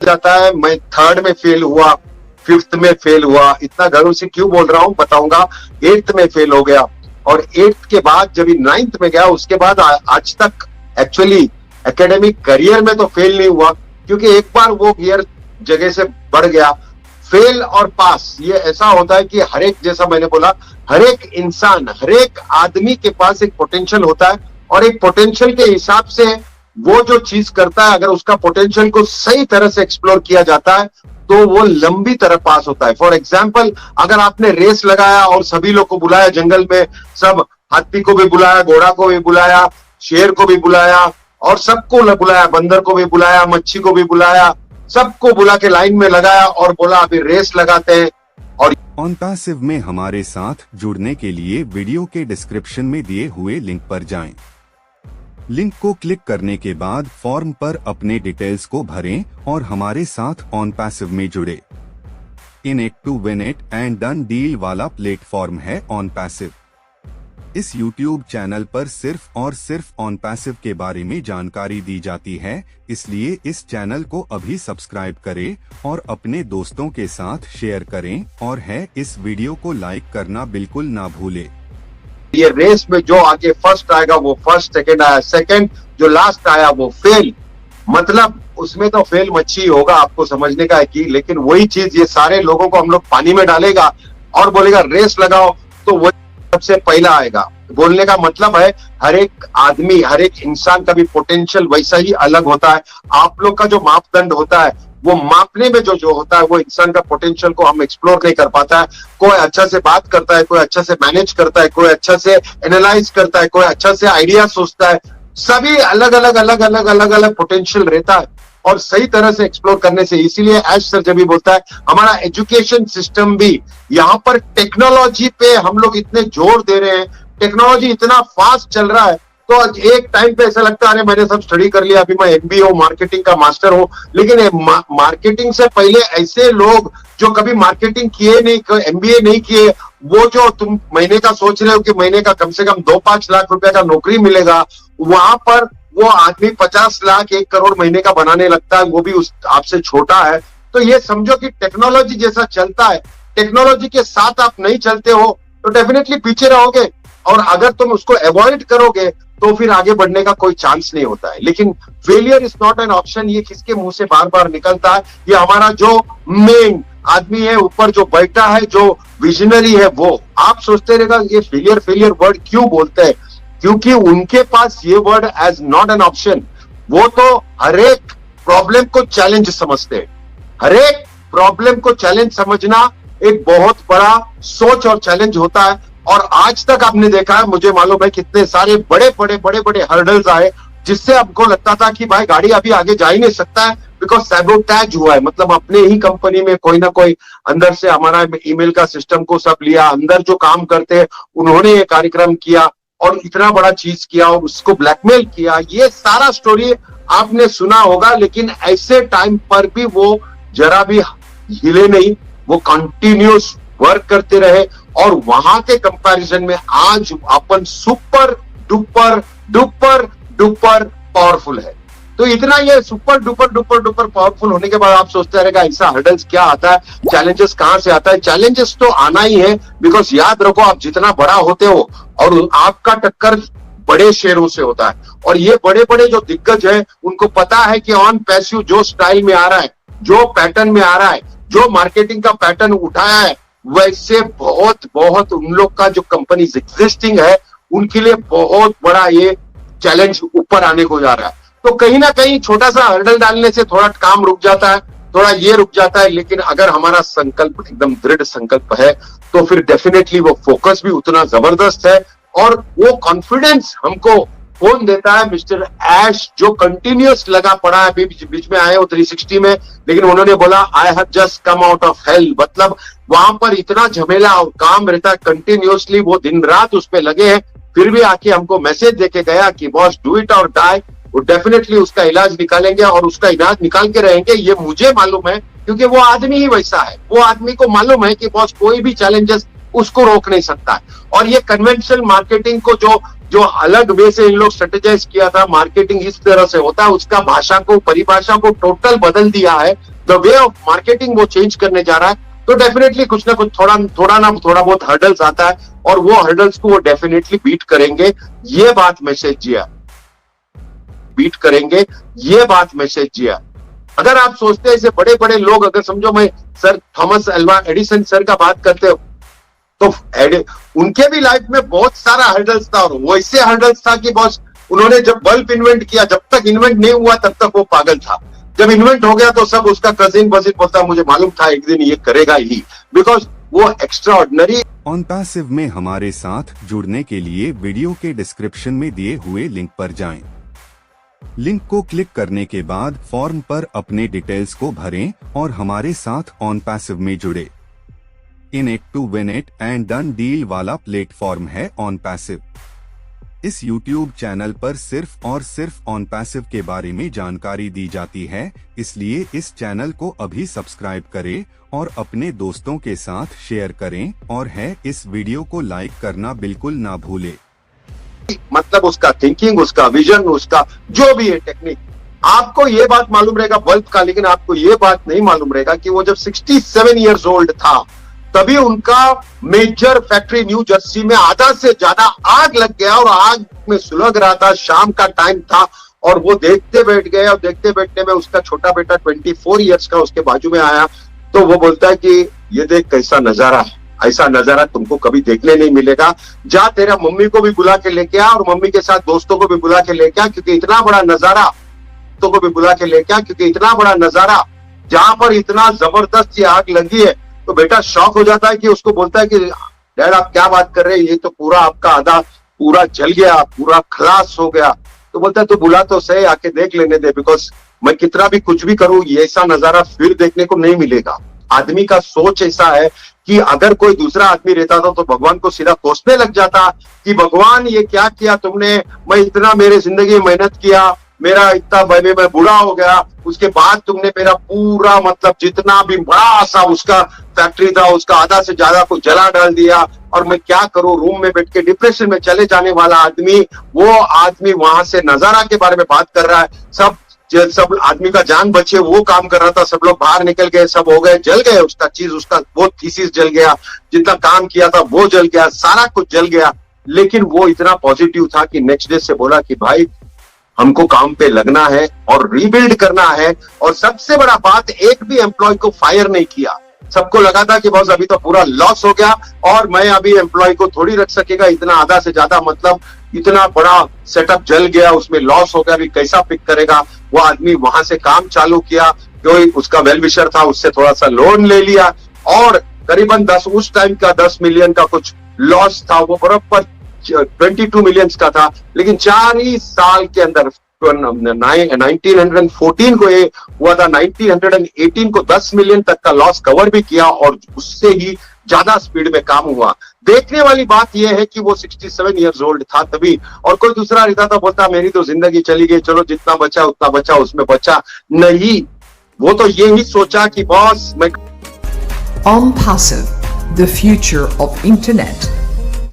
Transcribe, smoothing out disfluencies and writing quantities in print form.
जाता है मैं थर्ड में फेल हुआ, फिफ्थ में फेल हुआ, इतना घरों से क्यों बोल रहा हूं बताऊंगा। एट्थ में फेल हो गया और एट्थ के बाद जब नाइन्थ में गया उसके बाद आज तक एक्चुअली एकेडमिक करियर में तो फेल नहीं हुआ, क्योंकि एक बार वो गियर जगह से बढ़ गया। फेल और पास ये ऐसा होता है कि हर एक, जैसा मैंने बोला, हर एक इंसान, हर एक आदमी के पास एक पोटेंशियल होता है और एक पोटेंशियल के हिसाब से वो जो चीज करता है, अगर उसका पोटेंशियल को सही तरह से एक्सप्लोर किया जाता है तो वो लंबी तरह पास होता है। फॉर एग्जाम्पल, अगर आपने रेस लगाया और सभी लोग को बुलाया जंगल में, सब हाथी को भी बुलाया, घोड़ा को भी बुलाया, शेर को भी बुलाया और सबको बुलाया, बंदर को भी बुलाया, मच्छी को भी बुलाया, सबको बुला के लाइन में लगाया और बोला अभी रेस लगाते हैं। और OnPassive में हमारे साथ जुड़ने के लिए वीडियो के डिस्क्रिप्शन में दिए हुए लिंक पर जाएं। लिंक को क्लिक करने के बाद फॉर्म पर अपने डिटेल्स को भरें और हमारे साथ OnPassive में जुड़े। In it to win it and done deal वाला प्लेटफॉर्म है OnPassive। इस YouTube चैनल पर सिर्फ और सिर्फ OnPassive के बारे में जानकारी दी जाती है, इसलिए इस चैनल को अभी सब्सक्राइब करें और अपने दोस्तों के साथ शेयर करें और इस वीडियो को लाइक करना बिल्कुल ना भूलें। ये रेस में जो आगे फर्स्ट आएगा वो फर्स्ट, सेकंड आया सेकंड, जो लास्ट आया वो फेल। मतलब उसमें तो फेल मच्छी होगा, आपको समझने का है कि, लेकिन वही चीज ये सारे लोगों को हम लोग पानी में डालेगा और बोलेगा रेस लगाओ तो वो सबसे पहला आएगा। बोलने का मतलब है हर एक आदमी, हर एक इंसान का भी पोटेंशियल वैसा ही अलग होता है। आप लोग का जो मापदंड होता है वो मापने में जो होता है वो इंसान का पोटेंशियल को हम एक्सप्लोर नहीं कर पाता है। कोई अच्छा से बात करता है, कोई अच्छा से मैनेज करता है, कोई अच्छा से एनालाइज करता है, कोई अच्छा से आइडिया सोचता है। सभी अलग अलग पोटेंशियल रहता है और सही तरह से एक्सप्लोर करने से, इसीलिए एश सर जब भी बोलता है हमारा एजुकेशन सिस्टम भी यहाँ पर टेक्नोलॉजी पे हम लोग इतने जोर दे रहे हैं, टेक्नोलॉजी इतना फास्ट चल रहा है तो एक टाइम पे ऐसा लगता है अरे मैंने सब स्टडी कर लिया, अभी मैं एमबीए हूँ, मार्केटिंग का मास्टर हूँ। लेकिन मार्केटिंग से पहले ऐसे लोग जो कभी मार्केटिंग किए नहीं, एमबीए नहीं किए, वो जो तुम महीने का सोच रहे हो कि महीने का कम से कम 2-5 लाख रुपए का नौकरी मिलेगा, वहां पर वो आदमी 50 लाख 1 करोड़ महीने का बनाने लगता है, वो भी उस आपसे छोटा है। तो ये समझो कि टेक्नोलॉजी जैसा चलता है, टेक्नोलॉजी के साथ आप नहीं चलते हो तो डेफिनेटली पीछे रहोगे और अगर तुम उसको अवॉइड करोगे तो फिर आगे बढ़ने का कोई चांस नहीं होता है। लेकिन failure is not an option, ये किसके मुंह से बार बार निकलता है? ये हमारा जो मेन आदमी है ऊपर जो बैठा है, जो विजनरी है, वो। आप सोचते रहेगा ये फेलियर वर्ड क्यों बोलते हैं, क्योंकि उनके पास ये word as not an option. वो तो हर एक प्रॉब्लम को चैलेंज समझते हैं। हर एक प्रॉब्लम को चैलेंज समझना एक बहुत बड़ा सोच और चैलेंज होता है। और आज तक आपने देखा है, मुझे मालूम है कितने सारे बड़े हर्डल्स आए जिससे आपको लगता था कि भाई गाड़ी अभी आगे जा ही नहीं सकता है, बिकॉज सैबोटैज हुआ है। मतलब अपने ही कंपनी में कोई ना कोई अंदर से हमारा ईमेल का सिस्टम को सब लिया, अंदर जो काम करते हैं उन्होंने ये कार्यक्रम किया और इतना बड़ा चीज किया और उसको ब्लैकमेल किया। ये सारा स्टोरी आपने सुना होगा, लेकिन ऐसे टाइम पर भी वो जरा भी हिले नहीं, वो कंटिन्यूस वर्क करते रहे और वहां के कंपैरिजन में आज अपन सुपर डुपर पावरफुल है। तो इतना ये सुपर डुपर पावरफुल होने के बाद आप सोचते रहेगा ऐसा हर्डल्स क्या आता है, चैलेंजेस कहां से आता है? चैलेंजेस तो आना ही है, बिकॉज याद रखो आप जितना बड़ा होते हो और आपका टक्कर बड़े शेयरों से होता है और ये बड़े जो दिग्गज है उनको पता है कि OnPassive जो स्टाइल में आ रहा है, जो पैटर्न में आ रहा है, जो मार्केटिंग का पैटर्न उठाया है, वैसे बहुत उन लोग का जो कंपनी एग्जिस्टिंग है उनके लिए बहुत बड़ा ये चैलेंज ऊपर आने को जा रहा है। तो कहीं ना कहीं छोटा सा हर्डल डालने से थोड़ा काम रुक जाता है, थोड़ा ये रुक जाता है, लेकिन अगर हमारा संकल्प एकदम दृढ़ संकल्प है तो फिर डेफिनेटली वो फोकस भी उतना जबरदस्त है और वो कॉन्फिडेंस हमको कौन देता है? मिस्टर ऐश, जो कंटिन्यूअस लगा पड़ा है। बीच में आए हो 360 में, लेकिन उन्होंने बोला I have just come out of hell. मतलब वहां पर इतना झमेला और काम रहता है कंटिन्यूअसली, वो दिन रात उस पे लगे हैं, फिर भी आके हमको मैसेज देके गया कि बॉस डू इट और डाई, वो डेफिनेटली उसका इलाज निकालेंगे और उसका इलाज निकाल के रहेंगे, ये मुझे मालूम है, क्योंकि वो आदमी ही वैसा है। वो आदमी को मालूम है कि बॉस कोई भी चैलेंजेस उसको रोक नहीं सकता है। और ये कन्वेंशनल मार्केटिंग को जो अलग वे से इन लोग स्ट्रेटेजाइज किया था, मार्केटिंग इस तरह से होता है, उसका भाषा को, परिभाषा को टोटल बदल दिया है। द वे ऑफ मार्केटिंग वो चेंज करने जा रहा है। तो डेफिनेटली कुछ ना कुछ थोड़ा बहुत हर्डल्स आता है और वो हर्डल्स को वो डेफिनेटली बीट करेंगे, ये बात मैसेज दिया, बीट करेंगे, ये बात मैसेज दिया। अगर आप सोचते हैं ऐसे बड़े बड़े लोग, अगर समझो मैं sir Thomas Alva Edison sir का बात करते हो, तो उनके भी लाइफ में बहुत सारा हर्डल्स था और वैसे हर्डल्स था कि बॉस उन्होंने जब बल्ब इन्वेंट किया, जब तक इन्वेंट नहीं हुआ तब तक वो पागल था। जब इन्वेंट हो गया तो सब उसका कजिन बजिन बोलता मुझे मालूम था एक दिन ये करेगा ही, बिकॉज वो एक्स्ट्रा ऑर्डिनरी। ऑन पैसिव में हमारे साथ जुड़ने के लिए वीडियो के डिस्क्रिप्शन में दिए हुए लिंक पर जाएं। लिंक को क्लिक करने के बाद फॉर्म पर अपने डिटेल्स को भरें और हमारे साथ ऑन पैसिव में जुड़े। In it to win it and done deal वाला प्लेटफॉर्म है ऑन पैसिव। इस YouTube चैनल पर सिर्फ और सिर्फ ऑन पैसिव के बारे में जानकारी दी जाती है, इसलिए इस चैनल को अभी सब्सक्राइब करें और अपने दोस्तों के साथ शेयर करें और इस वीडियो को लाइक करना बिल्कुल ना भूलें। मतलब उसका थिंकिंग, उसका विजन, उसका जो भी है टेक्निक, आपको ये बात मालूम रहेगा बल्ब का, लेकिन आपको ये बात नहीं मालूम रहेगा कि वो जब 67 इयर्स ओल्ड था तभी उनका मेजर फैक्ट्री न्यू जर्सी में आधा से ज्यादा आग लग गया और आग में सुलग रहा था। शाम का टाइम था और वो देखते बैठ गए और देखते बैठने में उसका छोटा बेटा 24 इयर्स का उसके बाजू में आया। तो वो बोलता है कि ये देख कैसा नजारा है, ऐसा नजारा तुमको कभी देखने नहीं मिलेगा, जा तेरा मम्मी को भी बुला के लेके आ और मम्मी के साथ दोस्तों को भी बुला के लेके आ, क्योंकि इतना बड़ा नजारा, दोस्तों को भी बुला के लेके आ, क्योंकि इतना बड़ा नजारा जहां पर इतना जबरदस्त ये आग लगी है। तो बेटा शॉक हो जाता है कि उसको बोलता है कि डैड आप क्या बात कर रहे हैं, ये तो पूरा आपका आधा पूरा जल गया, पूरा खलास हो गया। तो बोलता है तो बुला तो सही, आके देख लेने दे, बिकॉज मैं कितना भी कुछ भी करूं ये ऐसा नजारा फिर देखने को नहीं मिलेगा। आदमी का सोच ऐसा है कि अगर कोई दूसरा आदमी रहता था तो भगवान को सीधा कोसने लग जाता कि भगवान ये क्या किया तुमने, मैं इतना मेरे जिंदगी में मेहनत किया, मेरा इतना मैं बूढ़ा हो गया, उसके बाद तुमने मेरा पूरा मतलब जितना भी बड़ा सा उसका फैक्ट्री था उसका आधा से ज्यादा को जला डाल दिया और मैं क्या करूं, रूम में बैठ के डिप्रेशन में चले जाने वाला आदमी, वो आदमी वहां से नजारा के बारे में बात कर रहा है। सब आदमी का जान बचे वो काम कर रहा था, सब लोग बाहर निकल गए, सब हो गए, जल गए, उसका चीज, उसका वो थीसिस जल गया, जितना काम किया था वो जल गया, सारा कुछ जल गया। लेकिन वो इतना पॉजिटिव था कि नेक्स्ट डे से बोला कि भाई हमको काम पे लगना है और रीबिल्ड करना है। और सबसे बड़ा बात, एक भी एम्प्लॉय को फायर नहीं किया। सबको लगा था कि बॉस अभी तो पूरा लॉस हो गया और मैं अभी एम्प्लॉय को थोड़ी रख सकेगा, इतना आधा से ज्यादा मतलब इतना बड़ा सेटअप जल गया, उसमें लॉस हो गया, अभी कैसा पिक करेगा। वो आदमी वहां से काम चालू किया, कोई उसका वेल विशर था उससे थोड़ा सा लोन ले लिया और करीबन 10 उस टाइम का 10 मिलियन का कुछ लॉस था, वो बराबर 22 मिलियंस का था। लेकिन 4 ही साल के अंदर 1914 को ये हुआ था, 1918 को 10 मिलियन तक का लॉस कवर भी किया और उससे ही ज्यादा स्पीड में काम हुआ। देखने वाली बात यह है कि वो 67 इयर्स ओल्ड था तभी, और कोई दूसरा रहता तो बोलता मेरी तो जिंदगी चली गई, चलो जितना बचा उतना बचा, उसमें बचा नहीं। वो तो ये ही सोचा कि बॉस मैं On Passive, the future of internet.